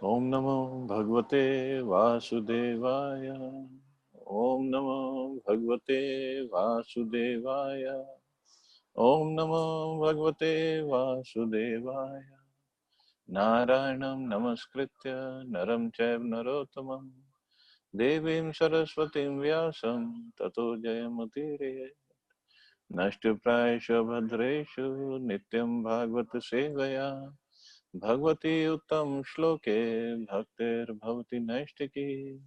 Om Namo Bhagavate Vasudevaya. Om Namo Bhagavate Vasudevaya. Om Namo Bhagavate Vasudevaya. Narayanam Namaskritya Naram Chaiv Narottamam Devim Saraswatim Vyasam Tato Jayamutire Nashtiprayasha Bhadreshu Nityam Bhagavata Sevaya Bhagavati Uttam Shloke Bhaktir Bhavati Naishtiki.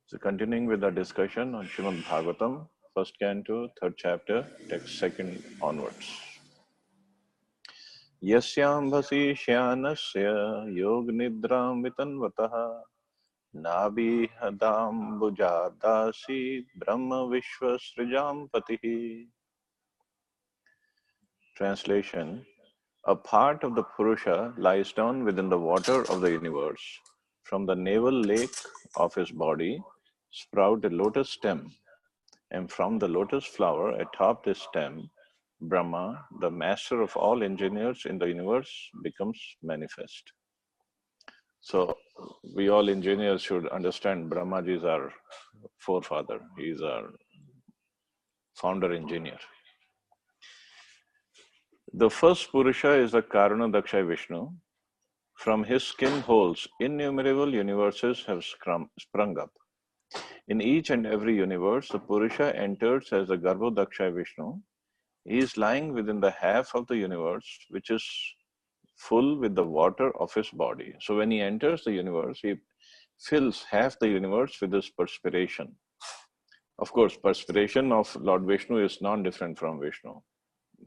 So continuing with the discussion on Srimad Bhagavatam, first canto, third chapter, text second onwards. Yasyam bhasi shyanasya yog nidram vitanvataha nabi hadam bujadasi brahma vishwa srijam patihi. Translation: a part of the Purusha lies down within the water of the universe. From the navel lake of his body sprout a lotus stem, and from the lotus flower atop this stem, Brahma, the master of all engineers in the universe, becomes manifest. So, we all engineers should understand Brahmaji is our forefather. He is our founder engineer. The first Purusha is the Karuna Daksha Vishnu. From his skin holes, innumerable universes have sprung up. In each and every universe, the Purusha enters as the Garbhodaksha Vishnu. He is lying within the half of the universe, which is full with the water of his body. So when he enters the universe, he fills half the universe with his perspiration. Of course, perspiration of Lord Vishnu is non-different from Vishnu.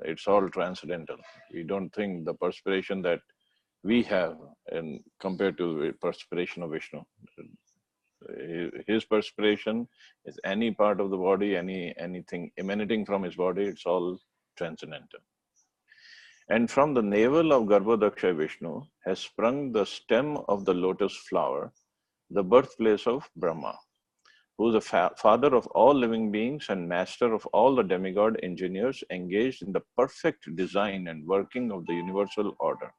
It's all transcendental. We don't think the perspiration that we have and compared to the perspiration of Vishnu. His perspiration is any part of the body, anything emanating from his body, it's all transcendental. And from the navel of Garbhodaksha Vishnu has sprung the stem of the lotus flower, the birthplace of Brahma, who is the father of all living beings and master of all the demigod engineers engaged in the perfect design and working of the universal order.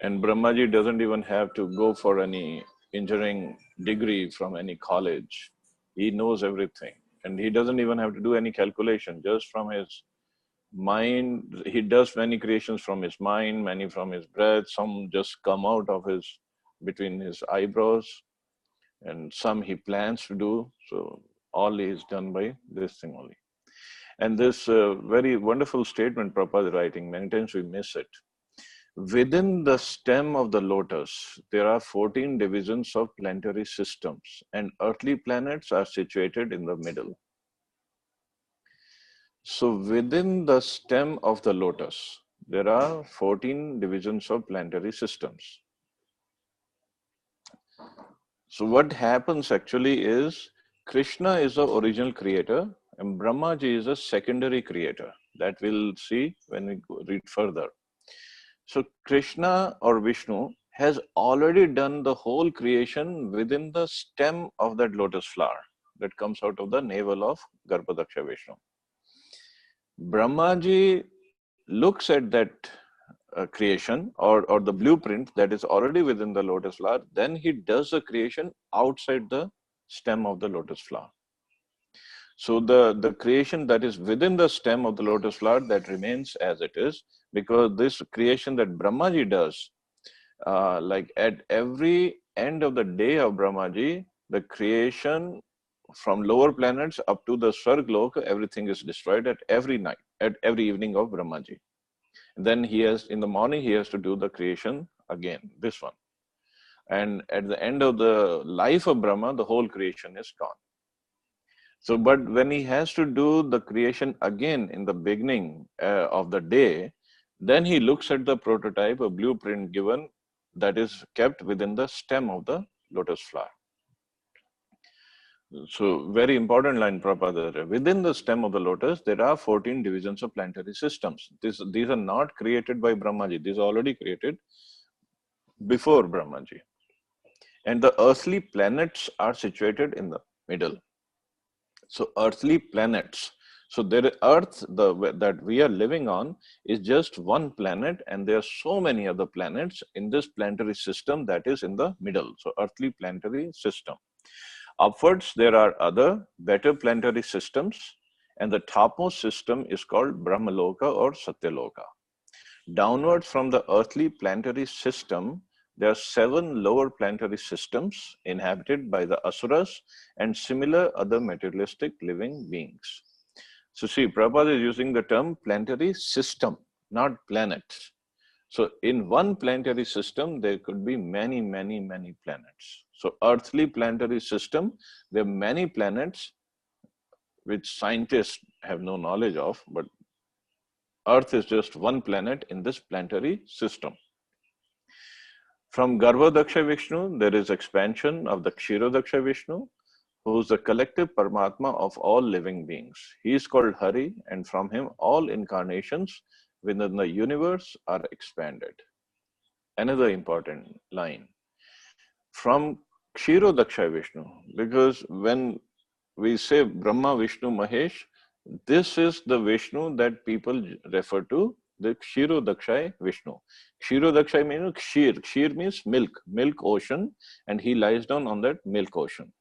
And Brahmaji doesn't even have to go for any engineering degree from any college. He knows everything. And he doesn't even have to do any calculation. Just from his mind, he does many creations from his mind, many from his breath. Some just come out of his, between his eyebrows. And some he plans to do. So all is done by this thing only. And this very wonderful statement Prabhupada is writing, many times we miss it. Within the stem of the lotus, there are 14 divisions of planetary systems, and earthly planets are situated in the middle. So within the stem of the lotus, there are 14 divisions of planetary systems. So what happens actually is, Krishna is the original creator, and Brahmaji is a secondary creator. That we'll see when we read further. So Krishna or Vishnu has already done the whole creation within the stem of that lotus flower that comes out of the navel of Garbhodaksha Vishnu. Brahmaji looks at that creation or the blueprint that is already within the lotus flower, then he does the creation outside the stem of the lotus flower. So the creation that is within the stem of the lotus flower, that remains as it is, because this creation that Brahmaji does, like at every end of the day of Brahmaji, the creation from lower planets up to the Swarglok, everything is destroyed at every night, at every evening of Brahmaji. And then he has, in the morning, he has to do the creation again, this one. And at the end of the life of Brahma, the whole creation is gone. So, but when he has to do the creation again in the beginning of the day, then he looks at the prototype, a blueprint given that is kept within the stem of the lotus flower. So, very important line, Prabhupada. Within the stem of the lotus, there are 14 divisions of planetary systems. These are not created by Brahmaji. These are already created before Brahmaji. And the earthly planets are situated in the middle. So earthly planets. So there, Earth, that we are living on, is just one planet, and there are so many other planets in this planetary system that is in the middle. So earthly planetary system. Upwards, there are other better planetary systems, and the topmost system is called Brahmaloka or Satyaloka. Downwards from the earthly planetary system, there are 7 lower planetary systems inhabited by the Asuras and similar other materialistic living beings. So see, Prabhupada is using the term planetary system, not planets. So in one planetary system, there could be many, many, many planets. So earthly planetary system, there are many planets which scientists have no knowledge of, but Earth is just one planet in this planetary system. From Garbhodaksha Vishnu, there is expansion of the Kshirodaksha Vishnu, who is the collective Paramatma of all living beings. He is called Hari, and from him all incarnations within the universe are expanded. Another important line. From Kshirodaksha Vishnu, because when we say Brahma, Vishnu, Mahesh, this is the Vishnu that people refer to, the Kshirodaksha Vishnu. Kshirodaksha means Kshir. Kshir means milk, milk ocean, and he lies down on that milk ocean.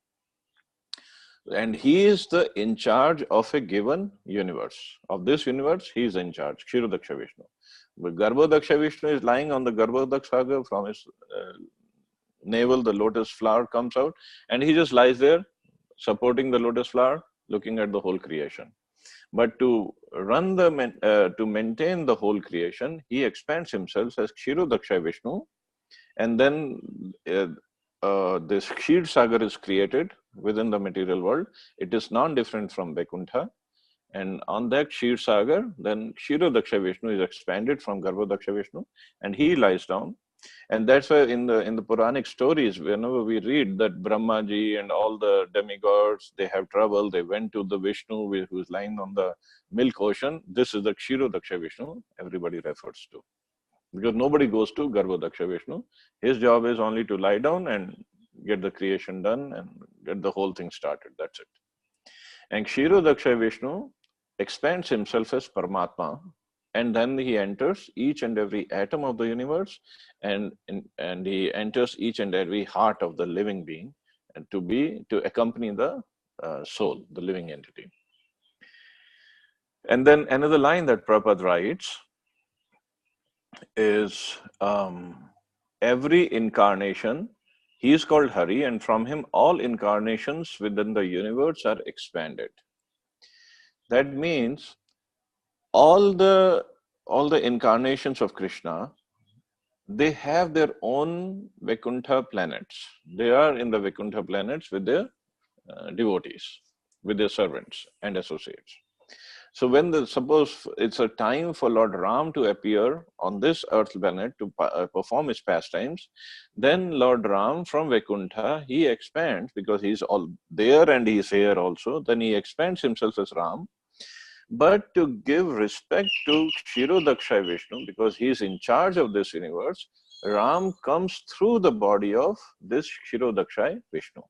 And he is the in charge of a given universe. Of this universe, he is in charge, Kshirodaksha Vishnu. But Garbhodaksha Vishnu is lying on the Garbhodak Sagar. From his navel, the lotus flower comes out, and he just lies there, supporting the lotus flower, looking at the whole creation. But to run to maintain the whole creation, he expands himself as Kshirodaksha Vishnu, and then this Kshir Sagar is created within the material world. It is non-different from Vaikuntha, and on that Kshir Sagar, then Kshirodaksha Vishnu is expanded from Garbhodaksha Vishnu, and he lies down. And that's why in the Puranic stories, whenever we read that Brahmaji and all the demigods, they have trouble, they went to the Vishnu who is lying on the milk ocean. This is the Kshirodaksha Vishnu everybody refers to. Because nobody goes to Garbhodaksha Vishnu. His job is only to lie down and get the creation done and get the whole thing started. That's it. And Kshirodaksha Vishnu expands himself as Paramatma, and then he enters each and every atom of the universe, and he enters each and every heart of the living being, and to accompany the soul, the living entity. And then another line that Prabhupada writes is every incarnation, he is called Hari, and from him all incarnations within the universe are expanded. That means all the incarnations of Krishna, they have their own Vaikuntha planets. They are in the Vaikuntha planets with their devotees, with their servants and associates. So when suppose it's a time for Lord Ram to appear on this earth planet to perform his pastimes, then Lord Ram from Vaikuntha, he expands, because he's all there and he's here also, then he expands himself as Ram. But to give respect to Kshirodaksha Vishnu, because he is in charge of this universe, Ram comes through the body of this Kshirodaksha Vishnu.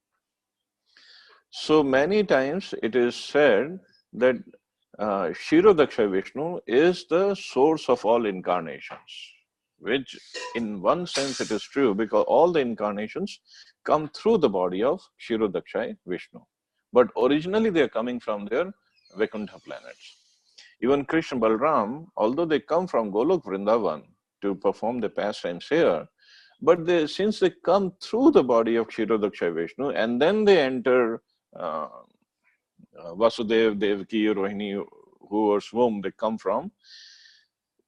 So many times it is said that Kshirodaksha Vishnu is the source of all incarnations, which in one sense it is true, because all the incarnations come through the body of Kshirodaksha Vishnu. But originally they are coming from their Vaikuntha planets. Even Krishna Balram, although they come from Golok Vrindavan to perform the pastimes here, but since they come through the body of Kshirodaksha Vishnu, and then they enter Vasudev, Devaki, Rohini, whose womb they come from.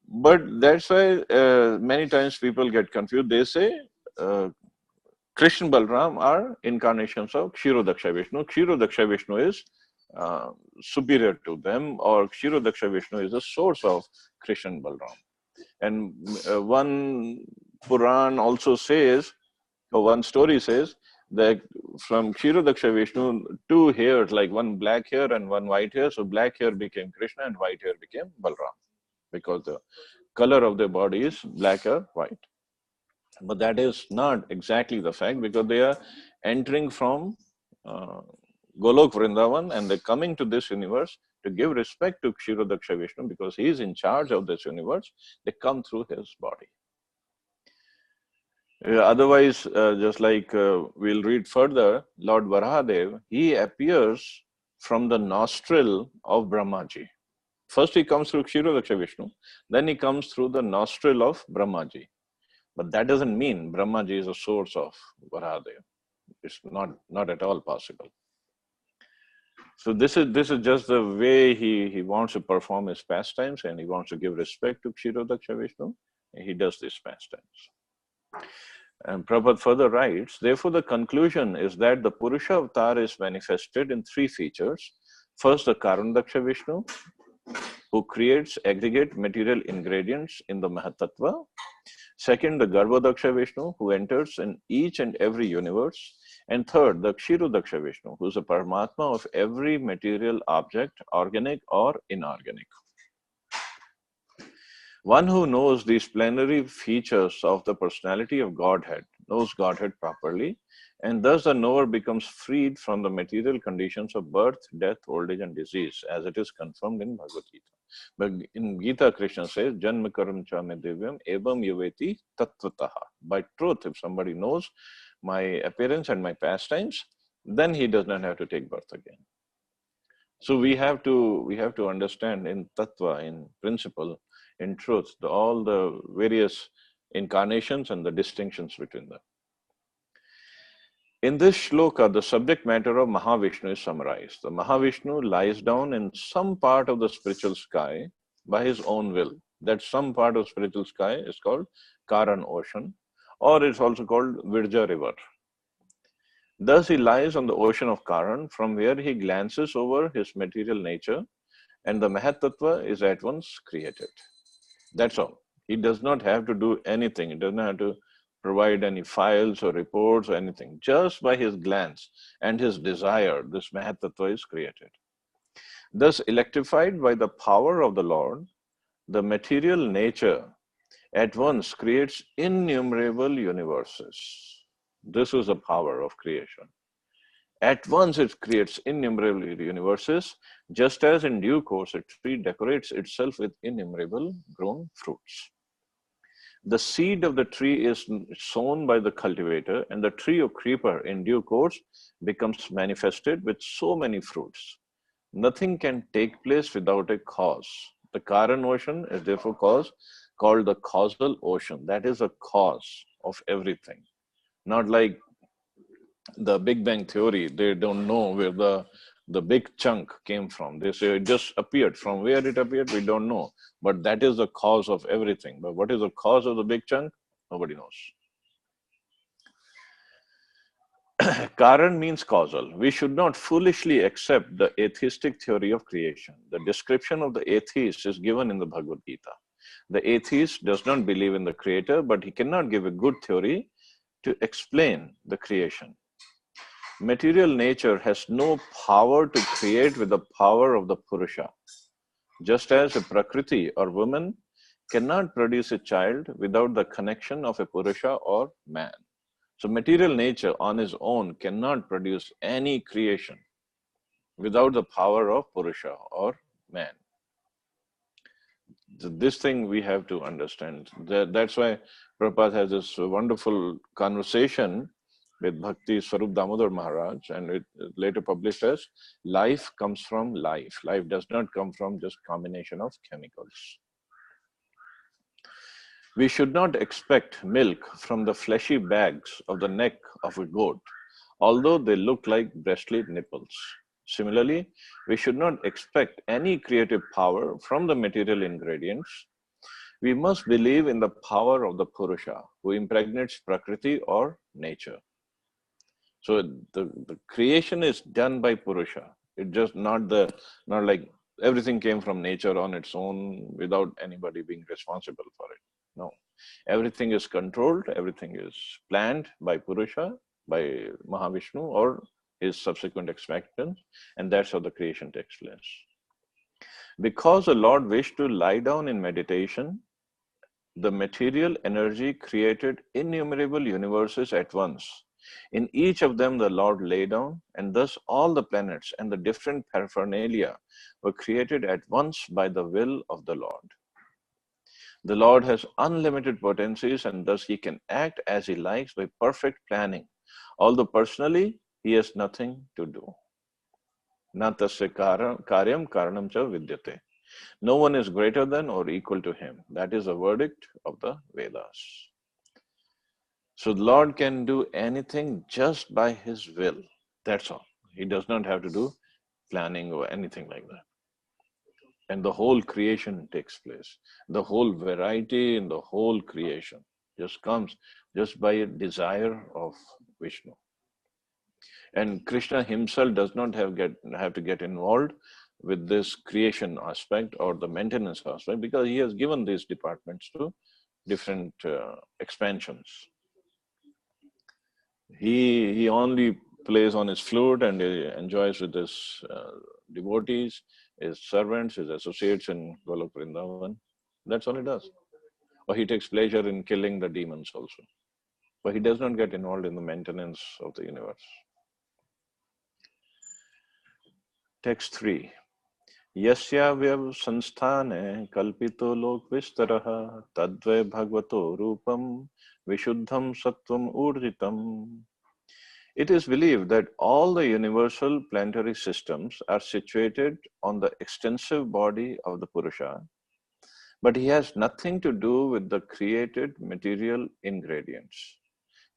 But that's why many times people get confused. They say Krishna Balram are incarnations of Kshirodaksha Vishnu. Kshirodaksha Vishnu is superior to them, or Kshirodaksha Vishnu is the source of Krishna Balram. And one Puran also says, or one story says, that from Kshirodaksha Vishnu, 2 hairs, like one black hair and one white hair, so black hair became Krishna and white hair became Balram, because the color of their body is black or white. But that is not exactly the fact, because they are entering from Golok Vrindavan and they're coming to this universe to give respect to Kshirodaksha Vishnu because he is in charge of this universe. They come through his body. Otherwise, just like we'll read further, Lord Varahadev, he appears from the nostril of Brahmaji. First he comes through Kshirodaksha Vishnu, then he comes through the nostril of Brahmaji. But that doesn't mean Brahmaji is a source of Varahadev. It's not at all possible. So this is just the way he wants to perform his pastimes, and he wants to give respect to Kshirodaksha Vishnu. And he does these pastimes. And Prabhupada further writes, therefore the conclusion is that the Purusha avatar is manifested in three features. First, the Karandaksha Vishnu, who creates aggregate material ingredients in the Mahatattva. Second, the Garbhodaksha Vishnu, who enters in each and every universe. And third, the Kshirodaksha Vishnu, who is a Paramatma of every material object, organic or inorganic. One who knows these plenary features of the personality of Godhead knows Godhead properly, and thus the knower becomes freed from the material conditions of birth, death, old age, and disease, as it is confirmed in Bhagavad Gita. But in Gita, Krishna says, Janma karam cha me divyam evam yuveti tattvataha. By truth, if somebody knows my appearance and my pastimes, then he does not have to take birth again. So we have to understand in tattva, in principle, in truth, all the various incarnations and the distinctions between them. In this shloka, the subject matter of Mahavishnu is summarized. The Mahavishnu lies down in some part of the spiritual sky by his own will. That some part of spiritual sky is called Karan ocean, or it's also called Virja river. Thus he lies on the ocean of Karan, from where he glances over his material nature, and the Mahatattva is at once created. That's all. He does not have to do anything. He does not have to provide any files or reports or anything. Just by his glance and his desire, this Mahatattva is created. Thus, electrified by the power of the Lord, the material nature at once creates innumerable universes. This is the power of creation. At once it creates innumerable universes, just as in due course a tree decorates itself with innumerable grown fruits. The seed of the tree is sown by the cultivator, and the tree of creeper in due course becomes manifested with so many fruits. Nothing can take place without a cause. The Karan ocean is therefore called the causal ocean. That is a cause of everything. Not like the Big Bang Theory, they don't know where the big chunk came from. They say it just appeared. From where it appeared, we don't know. But that is the cause of everything. But what is the cause of the big chunk? Nobody knows. Karan means causal. We should not foolishly accept the atheistic theory of creation. The description of the atheist is given in the Bhagavad Gita. The atheist does not believe in the creator, but he cannot give a good theory to explain the creation. Material nature has no power to create with the power of the Purusha. Just as a Prakriti or woman cannot produce a child without the connection of a Purusha or man. So material nature on its own cannot produce any creation without the power of Purusha or man. This thing we have to understand. That's why Prabhupada has this wonderful conversation with Bhakti Swarup Damodar Maharaj, and it later published as life comes from life. Life does not come from just combination of chemicals. We should not expect milk from the fleshy bags of the neck of a goat, although they look like breastplate nipples. Similarly, we should not expect any creative power from the material ingredients. We must believe in the power of the Purusha, who impregnates Prakriti or nature. So the creation is done by Purusha. It just not like everything came from nature on its own without anybody being responsible for it. No, everything is controlled, everything is planned by Purusha, by Mahavishnu or his subsequent expansions, and that's how the creation takes place. Because the Lord wished to lie down in meditation, the material energy created innumerable universes at once, In each of them the Lord lay down, and thus all the planets and the different paraphernalia were created at once by the will of the Lord. The Lord has unlimited potencies, and thus he can act as he likes by perfect planning, although personally he has nothing to do. Na tasya karyam karanam cha vidyate. No one is greater than or equal to him. That is the verdict of the Vedas. So the Lord can do anything just by his will. That's all. He does not have to do planning or anything like that. And the whole creation takes place. The whole variety in the whole creation just comes just by a desire of Vishnu. And Krishna himself does not have to get involved with this creation aspect or the maintenance aspect, because he has given these departments to different expansions. He only plays on his flute and he enjoys with his devotees, his servants, his associates in Golok Vrindavan. That's all he does. Or he takes pleasure in killing the demons also. But he does not get involved in the maintenance of the universe. Text 3. Yasya vyav sanstane kalpito lok vistaraha tadve bhagavato rupam vishuddham sattvam urjitam. It is believed that all the universal planetary systems are situated on the extensive body of the Purusha, but he has nothing to do with the created material ingredients.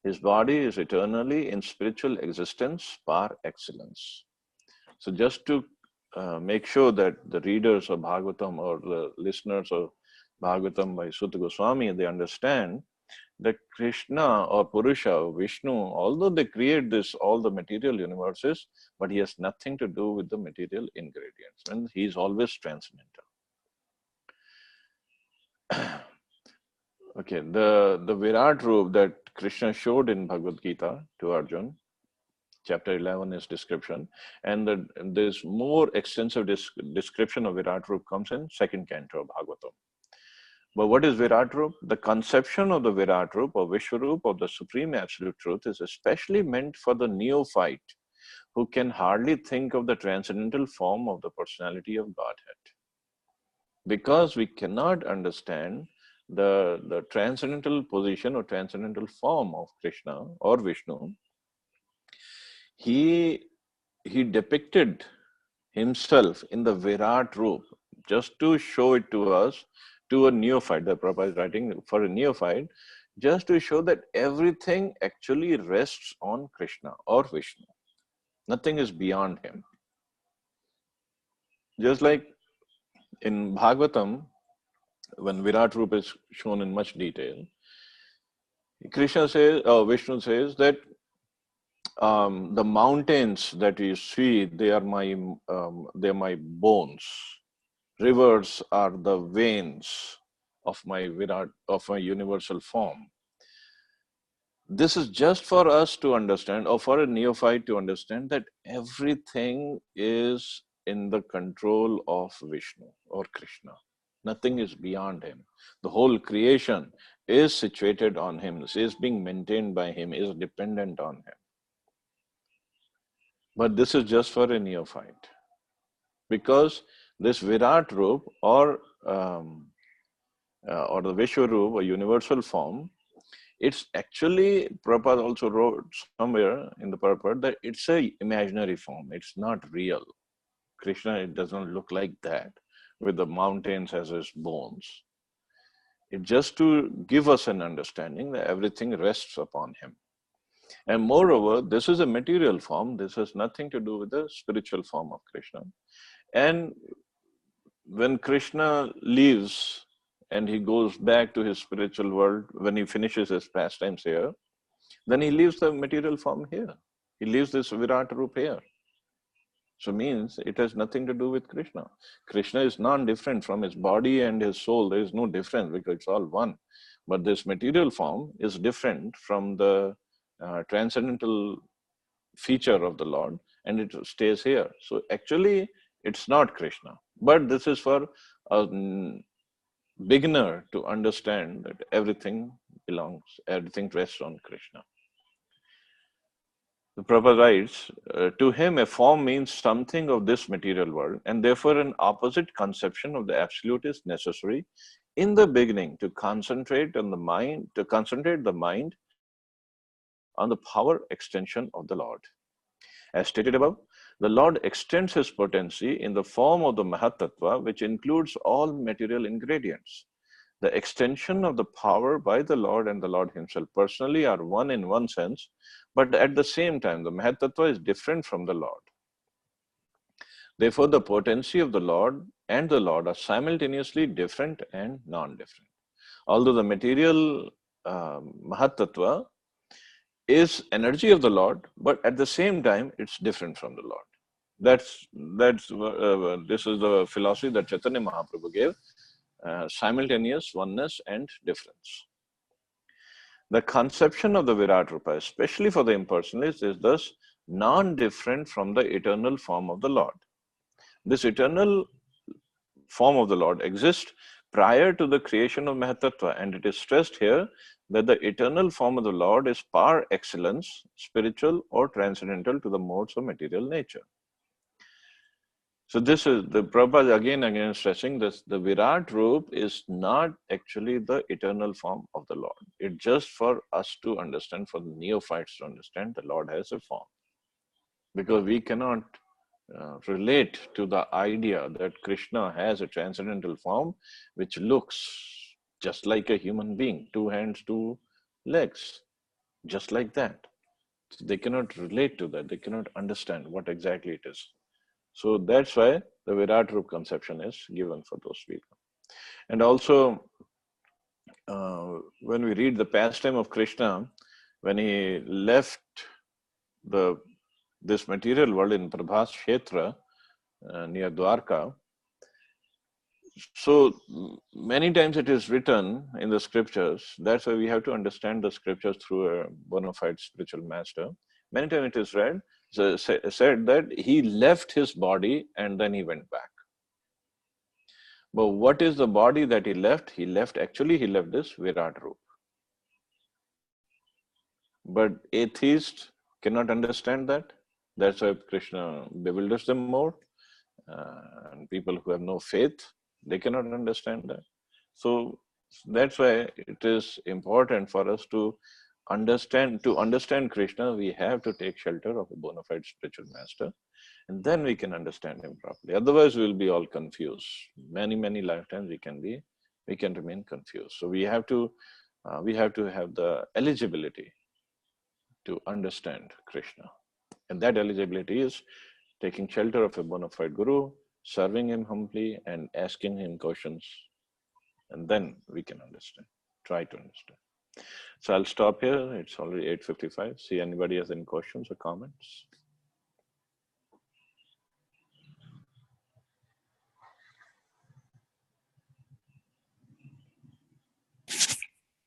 His body is eternally in spiritual existence par excellence. So just to make sure that the readers of Bhagavatam or the listeners of Bhagavatam by Sutta Goswami, they understand that Krishna or Purusha or Vishnu, although they create all the material universes, but he has nothing to do with the material ingredients, and he is always transcendental. Okay, the Virat Roop that Krishna showed in Bhagavad Gita to Arjun, chapter 11 is description, and this more extensive description of Virat Roop comes in second canto of Bhagavatam. But what is Virat Roop? The conception of the Virat Roop or Vishwaroop of the Supreme Absolute Truth is especially meant for the neophyte who can hardly think of the transcendental form of the personality of Godhead. Because we cannot understand the transcendental position or transcendental form of Krishna or Vishnu, he depicted himself in the Virat Roop just to show it to us, to a neophyte. The Prabhupada is writing for a neophyte, just to show that everything actually rests on Krishna or Vishnu. Nothing is beyond him. Just like in Bhagavatam, when Virat Roop is shown in much detail, Krishna says, Vishnu says that the mountains that you see, they are my bones. Rivers are the veins of my universal form. This is just for us to understand, or for a neophyte to understand, that everything is in the control of Vishnu or Krishna. Nothing is beyond him. The whole creation is situated on him, is being maintained by him, is dependent on him. But this is just for a neophyte. Because this Virat Roop or the Vishwaroop, a universal form, it's actually, Prabhupada also wrote somewhere in the purport that it's a imaginary form. It's not real. Krishna, it does not look like that with the mountains as his bones. It's just to give us an understanding that everything rests upon him. And moreover, this is a material form. This has nothing to do with the spiritual form of Krishna. And when Krishna leaves and he goes back to his spiritual world, when he finishes his pastimes here, then he leaves the material form here. He leaves this Virat Roop here. So means it has nothing to do with Krishna. Krishna is non-different from his body and his soul. There is no difference because it's all one. But this material form is different from the transcendental feature of the Lord, and it stays here. So actually, it's not Krishna. But this is for a beginner to understand that everything rests on Krishna. The Prabhupada writes, to him a form means something of this material world, and therefore an opposite conception of the absolute is necessary in the beginning to concentrate on the mind on the power extension of the Lord. As stated above, the Lord extends his potency in the form of the Mahatattva, which includes all material ingredients. The extension of the power by the Lord and the Lord himself personally are one in one sense, but at the same time, the Mahatattva is different from the Lord. Therefore, the potency of the Lord and the Lord are simultaneously different and non-different. Although the material Mahatattva is energy of the Lord, but at the same time, it's different from the Lord. This is the philosophy that Chaitanya Mahaprabhu gave, simultaneous oneness and difference. The conception of the Virat Rupa, especially for the impersonalist, is thus non-different from the eternal form of the Lord. This eternal form of the Lord exists prior to the creation of Mahatattva, and it is stressed here that the eternal form of the Lord is par excellence, spiritual or transcendental to the modes of material nature. So this is the Prabhupada again stressing this. The Virat Roop is not actually the eternal form of the Lord. It's just for us to understand, for the neophytes to understand, the Lord has a form. Because we cannot relate to the idea that Krishna has a transcendental form which looks just like a human being, 2 hands, 2 legs, just like that. So they cannot relate to that. They cannot understand what exactly it is. So that's why the Virat Roop conception is given for those people. And also, when we read the pastime of Krishna, when he left this material world in Prabhas Kshetra near Dwarka, so many times it is written in the scriptures. That's why we have to understand the scriptures through a bona fide spiritual master. Many times it is read, said that he left his body and then he went back. But what is the body that he left? He left this Virat Roop. But atheists cannot understand that. That's why Krishna bewilders them more. And people who have no faith, they cannot understand that. So that's why it is important for us to understand Krishna. We have to take shelter of a bona fide spiritual master, and then we can understand him properly. Otherwise, we'll be all confused. Many lifetimes we can remain confused. So we have to have the eligibility to understand Krishna, and that eligibility is taking shelter of a bona fide guru, serving him humbly, and asking him questions, and then we can understand. Try to understand. So I'll stop here. It's already 8:55. See anybody has any questions or comments?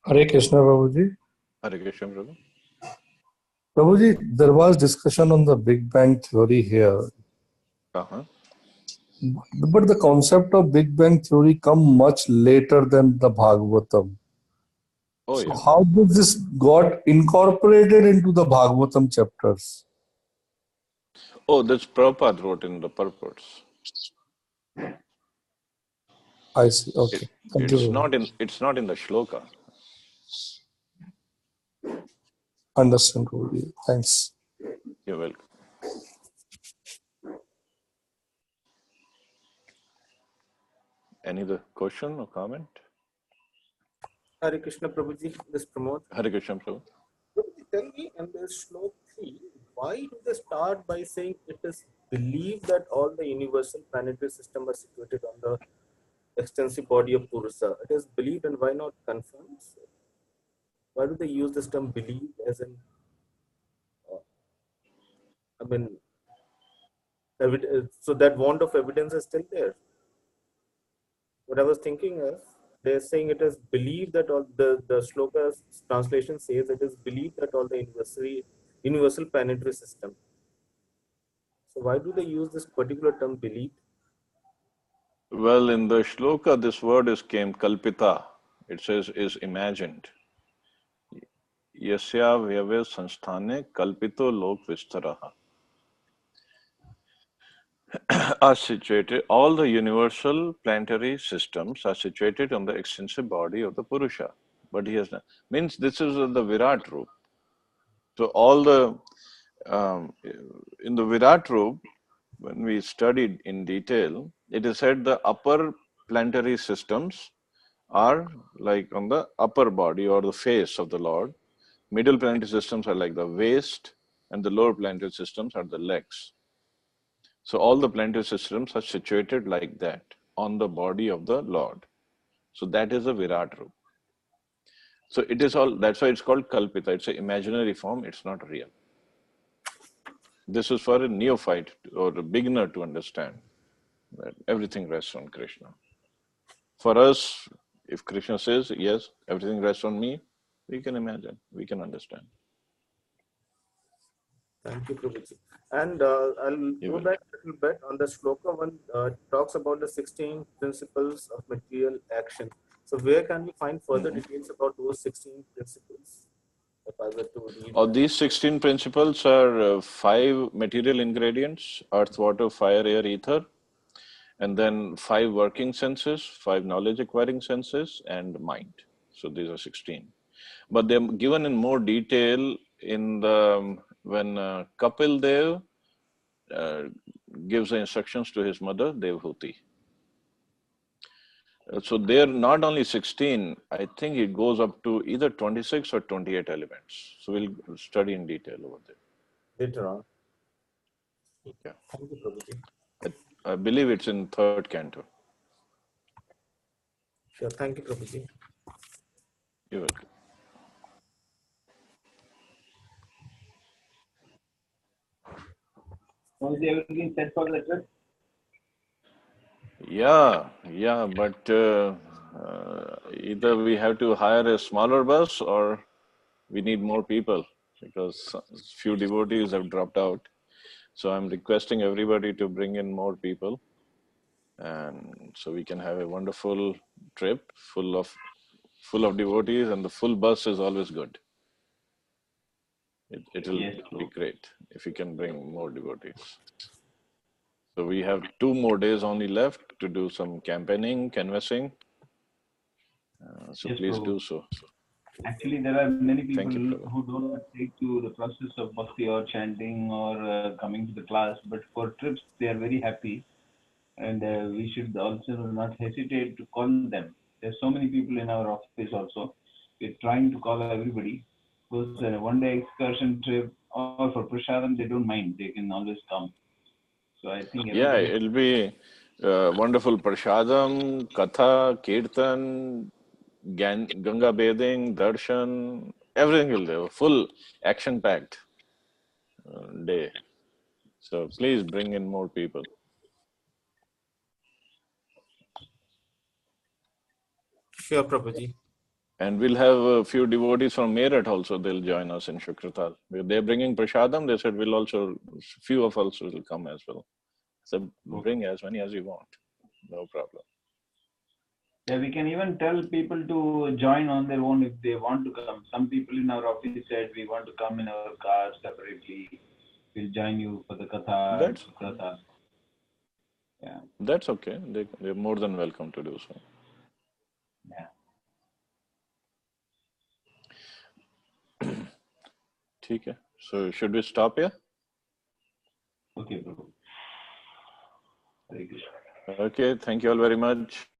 Hare Krishna, Prabhuji. Hare Krishna, Prabhu. Prabhuji, there was discussion on the Big Bang Theory here. Uh-huh. But the concept of Big Bang Theory come much later than the Bhagavatam. Oh, so yeah. how did this got incorporated into the Bhagavatam chapters? Oh, that's Prabhupada wrote in the purports. I see. Okay. Thank It's you. not in the shloka. Understand, Prabhuji. Thanks. You're welcome. Any other question or comment? Hare Krishna Prabhuji, this Pramod. Hare Krishna, Prabhu. Prabhuji, tell me in this slok 3, why do they start by saying it is believed that all the universal planetary system are situated on the extensive body of Purusha? It is believed, and why not confirmed? Why do they use this term believed as in, so that want of evidence is still there? What I was thinking is, they're saying it is believed that all the shloka's translation says it is believed that all the universal planetary system. So why do they use this particular term believed? Well, in the shloka, this word came kalpita. It says is imagined. यस्या व्यवय संस्थाने kalpito lok vistaraha are situated, all the universal planetary systems are situated on the extensive body of the Purusha. But he has not, means this is the Virat Roop. So all the, in the Virat Roop, when we studied in detail, it is said the upper planetary systems are like on the upper body or the face of the Lord. Middle planetary systems are like the waist, and the lower planetary systems are the legs. So all the planetary systems are situated like that on the body of the Lord. So that is a Virat Roop. So it is all, that's why it's called Kalpita. It's an imaginary form, it's not real. This is for a neophyte or a beginner to understand that everything rests on Krishna. For us, if Krishna says, yes, everything rests on me, we can imagine, we can understand. Thank you, Prabhuji. And I'll You go will. back a little bit on the shloka one. Talks about the 16 principles of material action. So where can we find further details about those 16 principles? If I were to read that. These 16 principles are 5 material ingredients: earth, water, fire, air, ether, and then 5 working senses, 5 knowledge acquiring senses, and mind. So these are 16. But they're given in more detail in the when Kapil Dev gives the instructions to his mother, Devhuti. So they're not only 16, I think it goes up to either 26 or 28 elements. So we'll study in detail over there. Later on. Yeah. Thank you, Prabhuji. I believe it's in third canto. Sure. Thank you, Prabhuji. You're welcome. Was everything set for the trip? Yeah, but either we have to hire a smaller bus or we need more people because few devotees have dropped out. So I'm requesting everybody to bring in more people, and so we can have a wonderful trip full of devotees, and the full bus is always good. It'll Yes, be Prabhu. great if you can bring more devotees. So we have 2 more days only left to do some campaigning, canvassing. So Yes, please Prabhu. do so. Actually, there are many people Thank you, Prabhu. who do not take to the process of bhakti or chanting or coming to the class, but for trips they are very happy, and we should also not hesitate to call them. There's so many people in our office also. We're trying to call everybody. Because one-day excursion trip or for prasadam, they don't mind. They can always come. So I think Yeah, everybody. it'll be wonderful prashadam, katha, kirtan, Ganga bathing, darshan, everything will be a full action-packed day. So please bring in more people. Sure, Prabhuji. And we'll have a few devotees from Meerut also. They'll join us in Shukratal. They're bringing prashadam. They said we'll also, few of us will come as well. So bring as many as you want. No problem. Yeah, we can even tell people to join on their own if they want to come. Some people in our office said we want to come in our car separately. We'll join you for the katha and That's prasad. Yeah, that's okay. They're more than welcome to do so. yeah. ठीक है. So should we stop here? Okay, Prabhu. Hare Krishna. Okay. Thank you all very much.